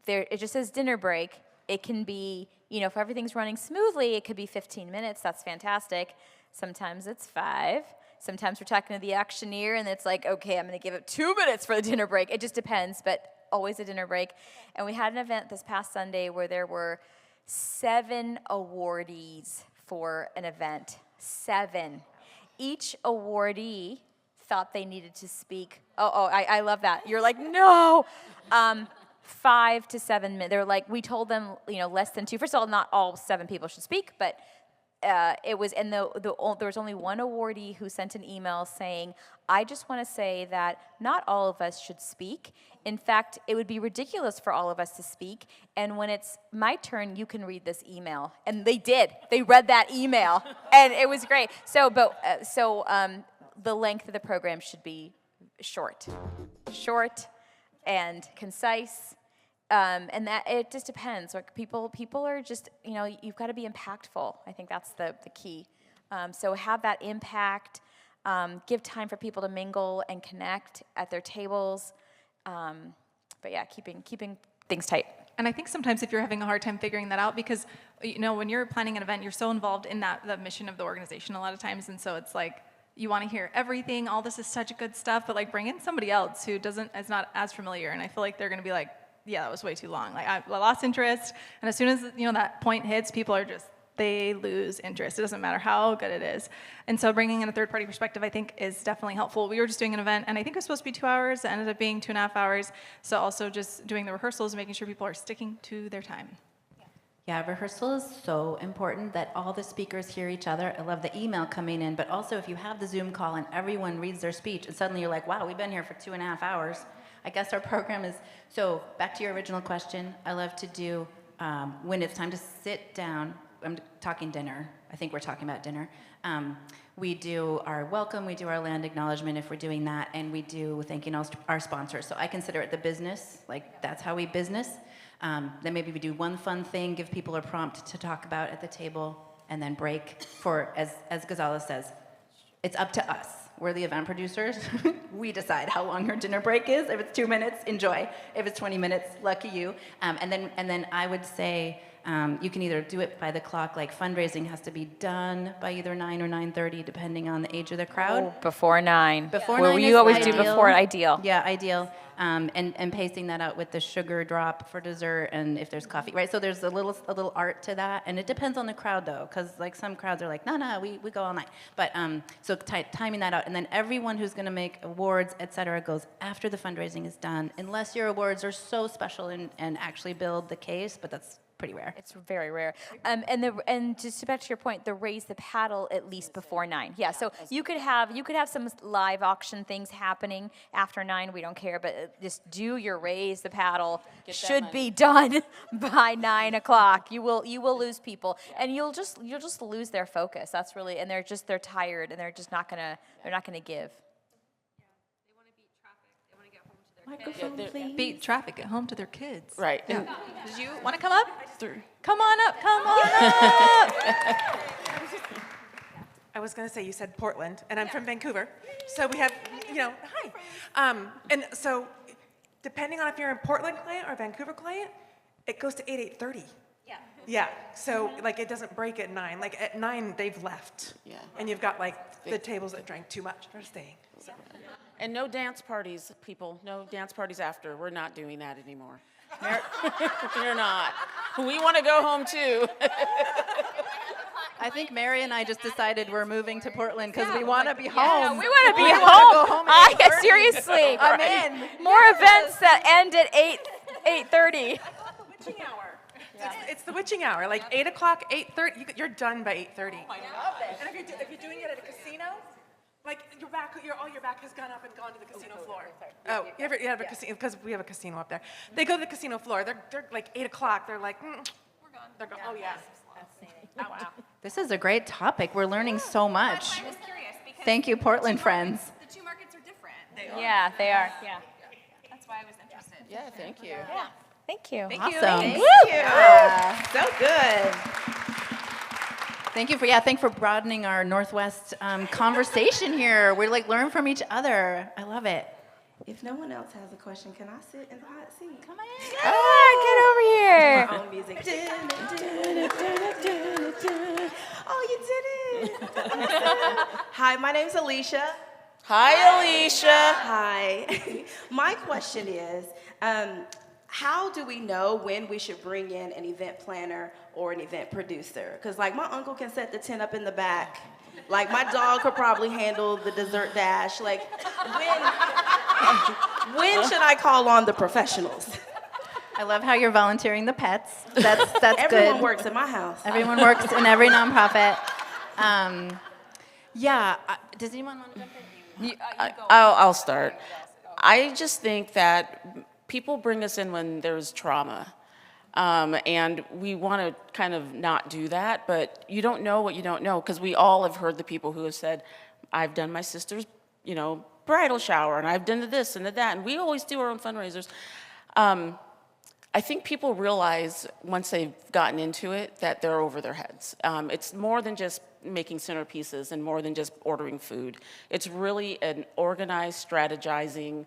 Okay. It just says dinner break. It can be, if everything's running smoothly, it could be 15 minutes. That's fantastic. Sometimes it's 5. Sometimes we're talking to the auctioneer, and it's like, okay, I'm going to give it 2 minutes for the dinner break. It just depends, but always a dinner break. Okay. And we had an event this past Sunday where there were 7 awardees for an event. 7. Each awardee thought they needed to speak. I love that. You're like, no. 5 to 7 minutes. They're like, we told them, less than 2. First of all, not all 7 people should speak, but it was, and there was only one awardee who sent an email saying, I just want to say that not all of us should speak. In fact, it would be ridiculous for all of us to speak. And when it's my turn, you can read this email. And they did. They read that email, and it was great. So the length of the program should be short and concise. And that it just depends. Like people are just, you've got to be impactful. I think that's the key. So have that impact. Give time for people to mingle and connect at their tables. But yeah, keeping things tight. And I think sometimes if you're having a hard time figuring that out, because when you're planning an event, you're so involved in the mission of the organization a lot of times, and so it's like you want to hear everything. All this is such good stuff, but like bring in somebody else who is not as familiar, and I feel like they're going to be like, yeah, that was way too long. Like I lost interest, and as soon as that point hits, people are they lose interest. It doesn't matter how good it is. And so bringing in a third-party perspective, I think, is definitely helpful. We were just doing an event, and I think it was supposed to be 2 hours. It ended up being 2.5 hours. So also just doing the rehearsals, making sure people are sticking to their time. Yeah, rehearsal is so important that all the speakers hear each other. I love the email coming in, but also if you have the Zoom call and everyone reads their speech, and suddenly you're like, wow, we've been here for 2.5 hours. I guess our program is, so back to your original question, I love to do, when it's time to sit down, I'm talking dinner. I think we're talking about dinner. We do our welcome, we do our land acknowledgement if we're doing that, and we do thanking our sponsors. So I consider it the business, like that's how we business. Then maybe we do one fun thing, give people a prompt to talk about at the table, and then break for, as Gazala says, it's up to us. We're the event producers. We decide how long your dinner break is. If it's 2 minutes, enjoy. If it's 20 minutes, lucky you. And then I would say, you can either do it by the clock, like fundraising has to be done by either 9 or 9:30, depending on the age of the crowd. Oh, before 9. Before Well, 9 you is always ideal. do before ideal. Yeah, ideal. And pacing that out with the sugar drop for dessert, and if there's coffee, right? So there's a little art to that, and it depends on the crowd though, because like some crowds are like, no, we go all night. But so timing that out, and then everyone who's going to make awards, etc., goes after the fundraising is done, unless your awards are so special and actually build the case, but that's pretty rare. It's very rare. And just back to your point, the raise the paddle at least before 9. Yeah, so you could have some live auction things happening after 9. We don't care, but just do your raise the paddle. Should be done by 9 o'clock. You will lose people, and you'll just lose their focus. That's really, and they're tired, and they're just not gonna give. Microphone, please. Beat traffic at home to their kids. Right. Yeah. Did you want to come up? Come on up. Come on up. I was going to say, you said Portland, and I'm from Vancouver. So we have, hi. And so depending on if you're a Portland client or a Vancouver client, it goes to 8:30. Yeah. Yeah. So like it doesn't break at 9. Like at 9, they've left. Yeah. And you've got like the tables that drank too much are staying. So. And no dance parties, people. No dance parties after. We're not doing that anymore. We're not. We want to go home too. I think Mary and I just decided we're moving to Portland because we want to be home. Yeah, we want to be home. Seriously. I'm in. More events that end at 8:30. Witching hour. Yeah. It's the witching hour. Like 8 o'clock, 8:30. You're done by 8:30. Oh my God. And if you're doing it at a casino, like all your back has gone up and gone to the casino floor. Oh, you have a casino, because we have a casino up there. They go to the casino floor. They're like 8 o'clock. They're like, we're gone. They're gone. Oh yeah. Oh wow. This is a great topic. We're learning so much. I was curious because Thank you, Portland friends. the two markets are different. Yeah, they are. Yeah. That's why I was interested. Yeah, thank you. Yeah. Thank you. Awesome. Thank Woo! you. So good. Thank you for broadening our Northwest conversation here. We're like learn from each other. I love it. If no one else has a question, can I sit in the hot seat? Come on. Get over here. My own music. Oh, you did it. Hi, my name's Alicia. Hi, Alicia. Hi. My question is, how do we know when we should bring in an event planner or an event producer? Because like my uncle can set the tent up in the back. Like my dog could probably handle the dessert dash. Like when should I call on the professionals? I love how you're volunteering the pets. That's good. Everyone works at my house. Everyone works in every nonprofit. Does anyone want to jump in? I'll start. I just think that people bring us in when there's trauma. And we want to kind of not do that, but you don't know what you don't know, because we all have heard the people who have said, I've done my sister's, bridal shower, and I've done this and that, and we always do our own fundraisers. I think people realize once they've gotten into it that they're over their heads. It's more than just making centerpieces and more than just ordering food. It's really an organized, strategizing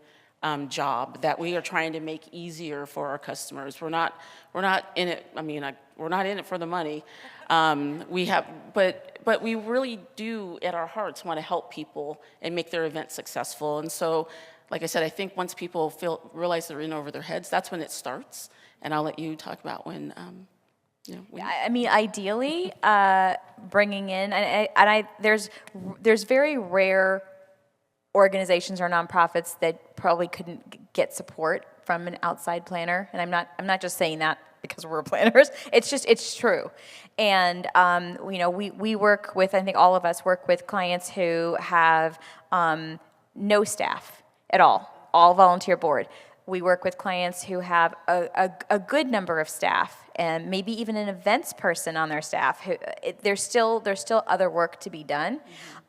job that we are trying to make easier for our customers. We're not in it. We're not in it for the money. But we really do, at our hearts, want to help people and make their event successful. And so, like I said, I think once people realize they're in over their heads, that's when it starts. And I'll let you talk about when. Ideally, bringing in, there's very rare organizations or nonprofits that probably couldn't get support from an outside planner, and I'm not just saying that because we're planners. It's true, and we work with, I think all of us work with clients who have no staff at all volunteer board. We work with clients who have a good number of staff and maybe even an events person on their staff. There's still other work to be done.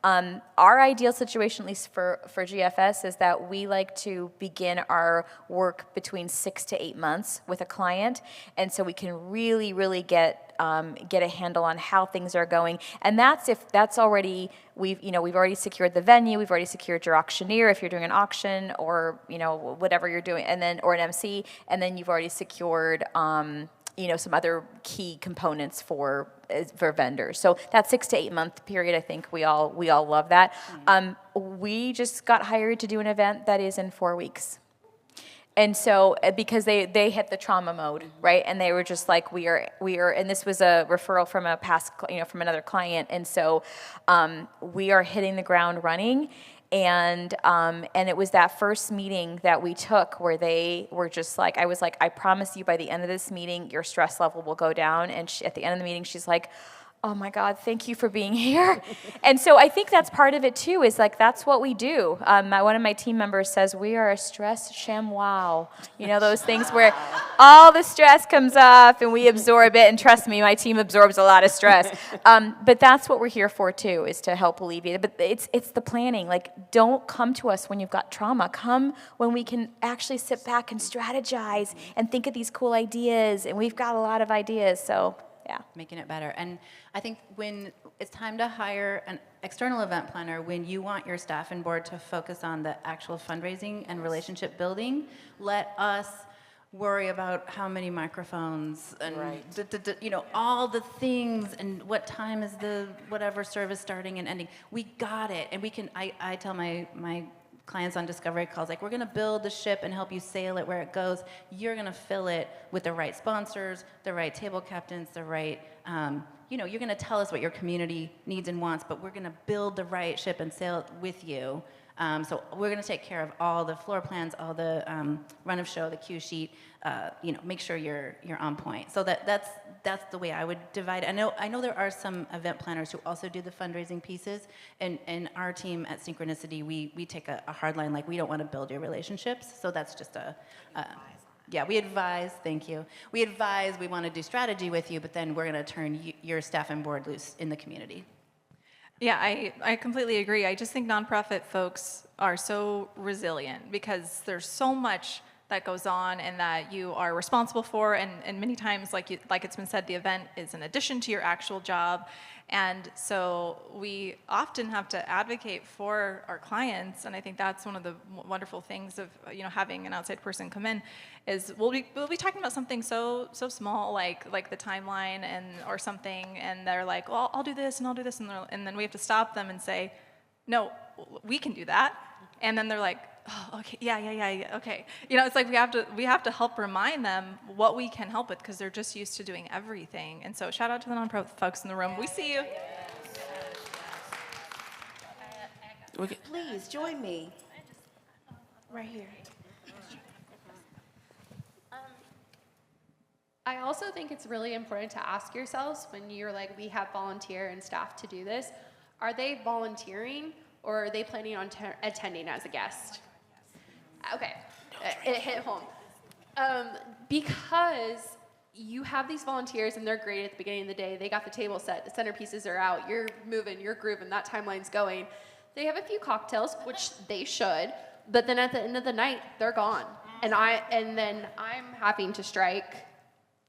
Our ideal situation, at least for GFS, is that we like to begin our work between 6 to 8 months with a client, and so we can really get a handle on how things are going. And that's already, we've already secured the venue, we've already secured your auctioneer if you're doing an auction, or whatever you're doing, and then or an MC, and then you've already secured some other key components for vendors. So that 6 to 8 month period, I think we all love that. We just got hired to do an event that is in 4 weeks. And so, because they hit the trauma mode, right? And they were just like, we are, and this was a referral from a past, from another client. And so, we are hitting the ground running. And it was that first meeting that we took where they were just like, I was like, I promise you by the end of this meeting, your stress level will go down. And at the end of the meeting, she's like, oh my God, thank you for being here. And so I think that's part of it too, is like, that's what we do. One of my team members says, we are a stress chamois. Those things where all the stress comes up and we absorb it. And trust me, my team absorbs a lot of stress. But that's what we're here for too, is to help alleviate it. But it's the planning. Like, don't come to us when you've got trauma. Come when we can actually sit back and strategize and think of these cool ideas. And we've got a lot of ideas, so. Yeah, making it better. And I think when it's time to hire an external event planner, when you want your staff and board to focus on the actual fundraising and relationship building, let us worry about how many microphones and all the things and what time is the whatever service starting and ending. We got it. And we can, I tell my clients on discovery calls, like, we're going to build the ship and help you sail it where it goes. You're going to fill it with the right sponsors, the right table captains, the right, you're going to tell us what your community needs and wants, but we're going to build the right ship and sail it with you. So we're going to take care of all the floor plans, all the run of show, the cue sheet, make sure you're on point. So that's the way I would divide it. I know there are some event planners who also do the fundraising pieces, and our team at Synchronicity, we take a hard line, like, we don't want to build your relationships. So that's just we advise, thank you. We advise, we want to do strategy with you, but then we're going to turn your staff and board loose in the community. Yeah, I completely agree. I just think nonprofit folks are so resilient because there's so much that goes on and that you are responsible for, and many times, like it's been said, the event is in addition to your actual job. And so we often have to advocate for our clients, and I think that's one of the wonderful things of having an outside person come in, is we'll be talking about something so small like the timeline or something, and they're like, well, I'll do this and I'll do this, and then we have to stop them and say, no, we can do that, and then they're like, oh, okay, yeah, okay. It's like we have to help remind them what we can help with, because they're just used to doing everything. And so shout out to the nonprofit folks in the room. We see you. Please join me right here. I also think it's really important to ask yourselves when you're like, we have volunteer and staff to do this, are they volunteering or are they planning on attending as a guest? Okay, it hit home. Because you have these volunteers and they're great at the beginning of the day. They got the table set, the centerpieces are out, you're moving, you're grooving, that timeline's going. They have a few cocktails, which they should, but then at the end of the night, they're gone. And then I'm having to strike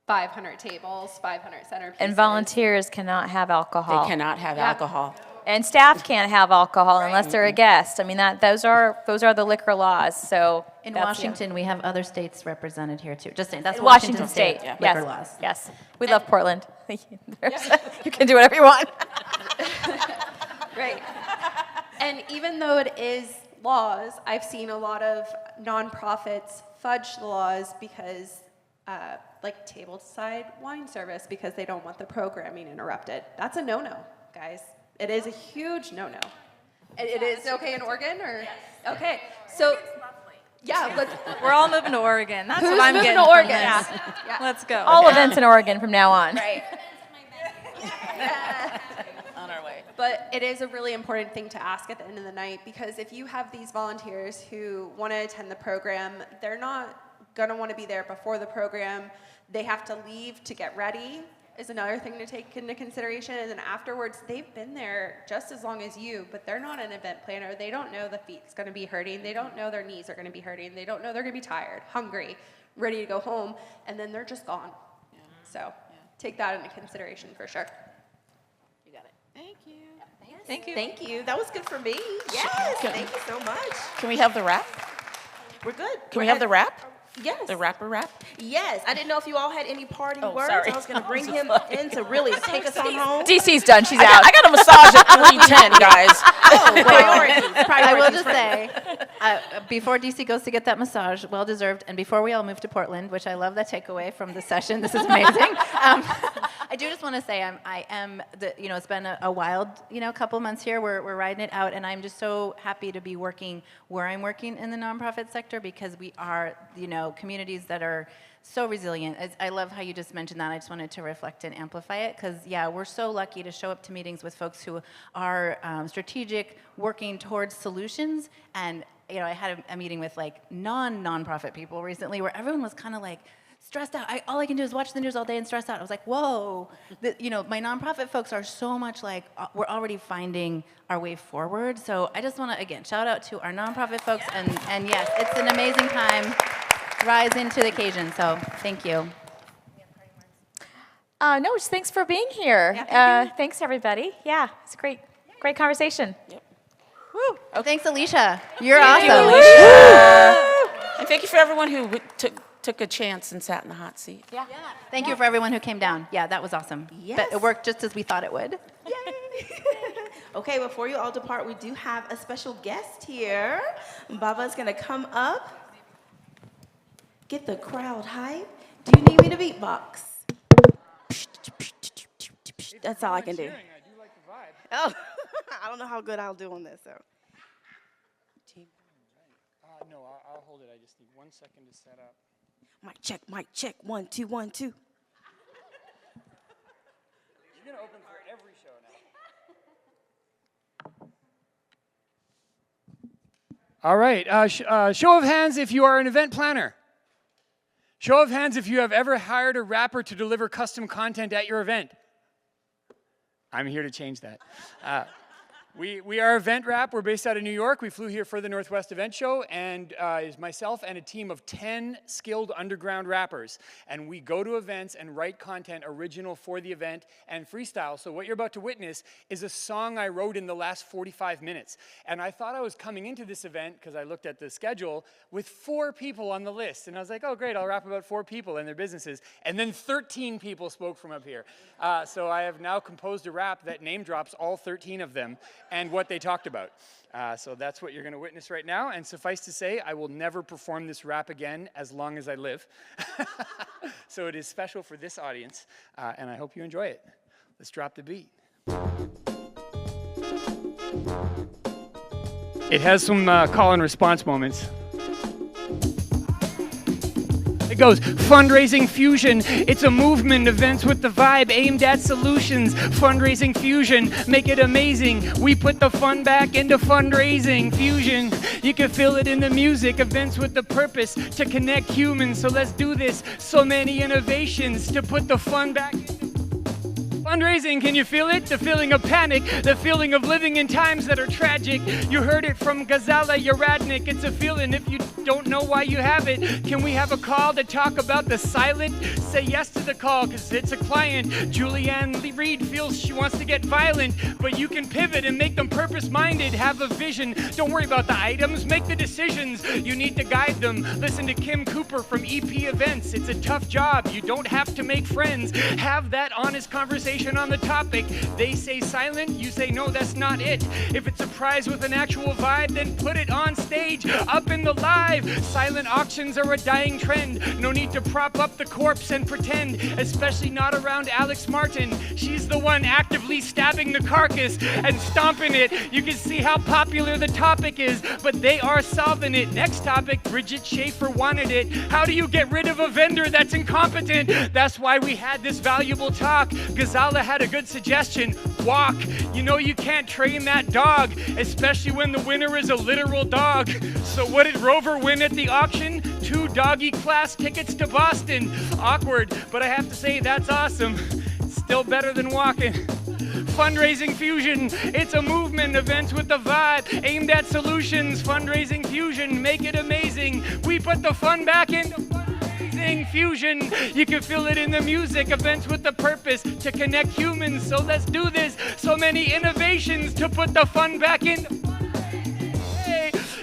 500 tables, 500 centerpieces. And volunteers cannot have alcohol. They cannot have alcohol. And staff can't have alcohol unless they're a guest. I mean, those are the liquor laws. So In Washington, we have other states represented here too. Just saying, that's Washington State. liquor Yes. laws. Yes. We love Portland. You can do whatever you want. Right. And even though it is laws, I've seen a lot of nonprofits fudge the laws because, like tableside wine service, because they don't want the programming interrupted. That's a no-no, guys. It is a huge no-no. It is okay in Oregon, or? Yes. Okay, so, yeah, We're all moving to Oregon. That's who's what I'm moving getting to Oregon? from this. Yeah. Let's go. All events in Oregon from now on. Right. On our way. But it is a really important thing to ask at the end of the night, because if you have these volunteers who want to attend the program, they're not going to want to be there before the program. They have to leave to get ready, is another thing to take into consideration. And then afterwards, they've been there just as long as you, but they're not an event planner. They don't know the feet's going to be hurting. They don't know their knees are going to be hurting. They don't know they're going to be tired, hungry, ready to go home, and then they're just gone. Yeah. So take that into consideration for sure. You got it. Thank you. Thank you. Thank you. That was good for me. Yes, thank you so much. Can we have the wrap? We're good. Can we have the wrap? Yes. The rapper wrap? Yes. I didn't know if you all had any parting words. sorry. I was going to bring him in to really take us on home. DC's done. She's out. I got a massage at 3:10, guys. Priorities. I will just say, before DC goes to get that massage, well deserved, and before we all move to Portland, which I love that takeaway from the session. This is amazing. I do just want to say it's been a wild, couple months here. We're riding it out, and I'm just so happy to be working where I'm working in the nonprofit sector, because we are, communities that are so resilient. I love how you just mentioned that. I just wanted to reflect and amplify it, because we're so lucky to show up to meetings with folks who are strategic, working towards solutions. And I had a meeting with nonprofit people recently where everyone was kind of stressed out. All I can do is watch the news all day and stress out. I was like, whoa, my nonprofit folks are so much we're already finding our way forward. So I just want to, again, shout out to our nonprofit folks. And yes, it's an amazing time. Rise into the occasion. So thank you. No, just thanks for being here. Thanks, everybody. Yeah, it's a great conversation. Yep. Woo. Oh, thanks, Alicia. You're awesome. And thank you for everyone who took a chance and sat in the hot seat. Yeah. Thank you for everyone who came down. Yeah, that was awesome. Yes. But it worked just as we thought it would. Yay! Okay, before you all depart, we do have a special guest here. Baba's going to come up. Get the crowd hype. Do you need me to beatbox? That's all I can do. Oh, I don't know how good I'll do on this, though. No, I'll hold it. I just need 1 second to set up. Mic check. 1, 2, 1, 2. You're going to open for every show now. All right. Show of hands if you are an event planner. Show of hands if you have ever hired a rapper to deliver custom content at your event. I'm here to change that. We are Event Wrap. We're based out of New York. We flew here for the Northwest Event Show, and it's myself and a team of 10 skilled underground rappers. And we go to events and write content original for the event and freestyle. So what you're about to witness is a song I wrote in the last 45 minutes. And I thought I was coming into this event, because I looked at the schedule, with 4 people on the list. And I was like, oh, great, I'll rap about 4 people and their businesses. And then 13 people spoke from up here. So I have now composed a rap that name drops all 13 of them and what they talked about. So that's what you're going to witness right now. And suffice to say, I will never perform this rap again as long as I live. So it is special for this audience, and I hope you enjoy it. Let's drop the beat. It has some call and response moments. It goes, Fundraising Fusion. It's a movement, events with the vibe aimed at solutions. Fundraising Fusion, make it amazing. We put the fun back into fundraising. Fusion, you can feel it in the music. Events with the purpose to connect humans. So let's do this. So many innovations to put the fun back into fundraising. Can you feel it? The feeling of panic, the feeling of living in times that are tragic. You heard it from Gazala Uradnik. It's a feeling if you don't know why you have it. Can we have a call to talk about the silent? Say yes to the call because it's a client. Julianne Reed feels she wants to get violent, but you can pivot and make them purpose-minded. Have a vision. Don't worry about the items. Make the decisions. You need to guide them. Listen to Kim Cooper from EP Events. It's a tough job. You don't have to make friends. Have that honest conversation on the topic. They say silent, you say no, that's not it. If it's a prize with an actual vibe, then put it on stage, up in the live. Silent auctions are a dying trend. No need to prop up the corpse and pretend, especially not around Alex Martin. She's the one actively stabbing the carcass and stomping it. You can see how popular the topic is, but they are solving it. Next topic, Bridget Schaefer wanted it. How do you get rid of a vendor that's incompetent? That's why we had this valuable talk. Gazala had a good suggestion. Walk. You know you can't train that dog, especially when the winner is a literal dog. So what did Rover win at the auction? 2 doggy class tickets to Boston. Awkward, but I have to say that's awesome. Still better than walking. Fundraising Fusion. It's a movement, events with the vibe, aimed at solutions. Fundraising Fusion, make it amazing. We put the fun back into Fundraising Fusion. You can feel it in the music, events with the purpose to connect humans. So let's do this. So many innovations to put the fun back in.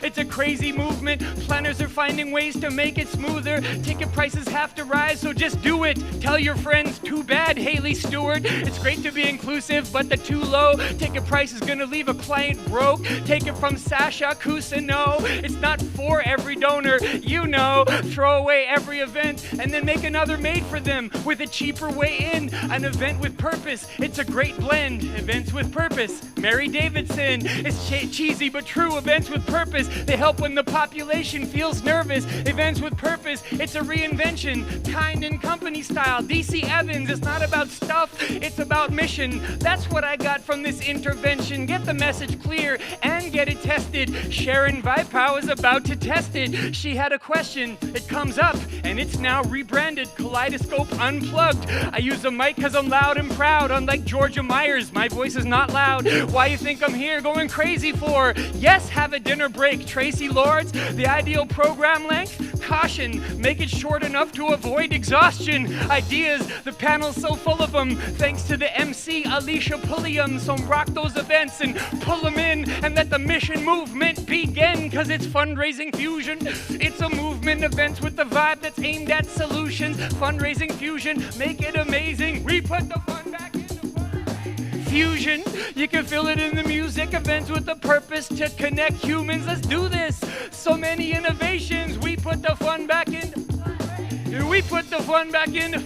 It's a crazy movement. Planners are finding ways to make it smoother. Ticket prices have to rise, so just do it. Tell your friends, too bad, Haley Stewart. It's great to be inclusive, but the too low ticket price is gonna leave a client broke. Take it from Sasha Cousineau. It's not for every donor, you know. Throw away every event and then make another made for them with a cheaper way in. An event with purpose, it's a great blend. Events with purpose, Mary Davidson. It's cheesy but true, events with purpose. They help when the population feels nervous. Events with purpose, it's a reinvention. Kind and company style, Deci Evans. It's not about stuff, it's about mission. That's what I got from this intervention. Get the message clear and get it tested. Sharon Vipow is about to test it. She had a question, it comes up, and it's now rebranded Kaleidoscope Unplugged. I use a mic because I'm loud and proud. Unlike Georgia Myers, my voice is not loud. Why you think I'm here going crazy for? Yes, have a dinner break. Tracy Lords, the ideal program length? Caution, make it short enough to avoid exhaustion. Ideas, the panel's so full of them. Thanks to the MC, Alicia Pulliam. So rock those events and pull them in and let the mission movement begin. Cause it's Fundraising Fusion. It's a movement, events with the vibe that's aimed at solutions. Fundraising Fusion, make it amazing. We put the fun back into Fusion. You can feel it in the music, events with a purpose to connect humans. Let's do this. So many innovations. We put the fun back in. We put the fun back in.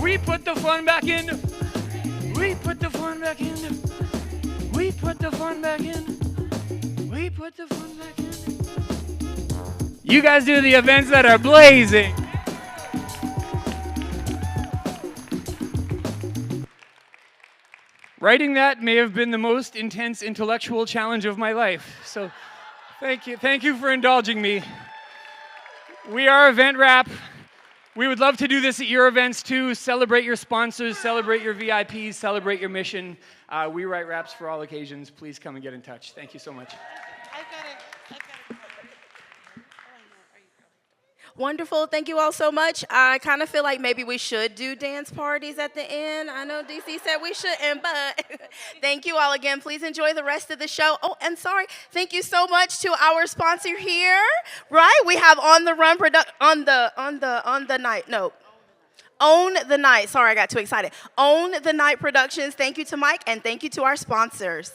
We put the fun back in. We put the fun back in. We put the fun back in. We put the fun back in. You guys do the events that are blazing. Writing that may have been the most intense intellectual challenge of my life. So thank you. Thank you for indulging me. We are Event Wrap. We would love to do this at your events too. Celebrate your sponsors, celebrate your VIPs, celebrate your mission. We write raps for all occasions. Please come and get in touch. Thank you so much. Wonderful. Thank you all so much. I kind of feel like maybe we should do dance parties at the end. I know DC said we shouldn't, but thank you all again. Please enjoy the rest of the show. Oh, and sorry. Thank you so much to our sponsor here. Right? We have On the Run on the night. No. Own the Night. Sorry, I got too excited. Own the Night Productions. Thank you to Mike and thank you to our sponsors.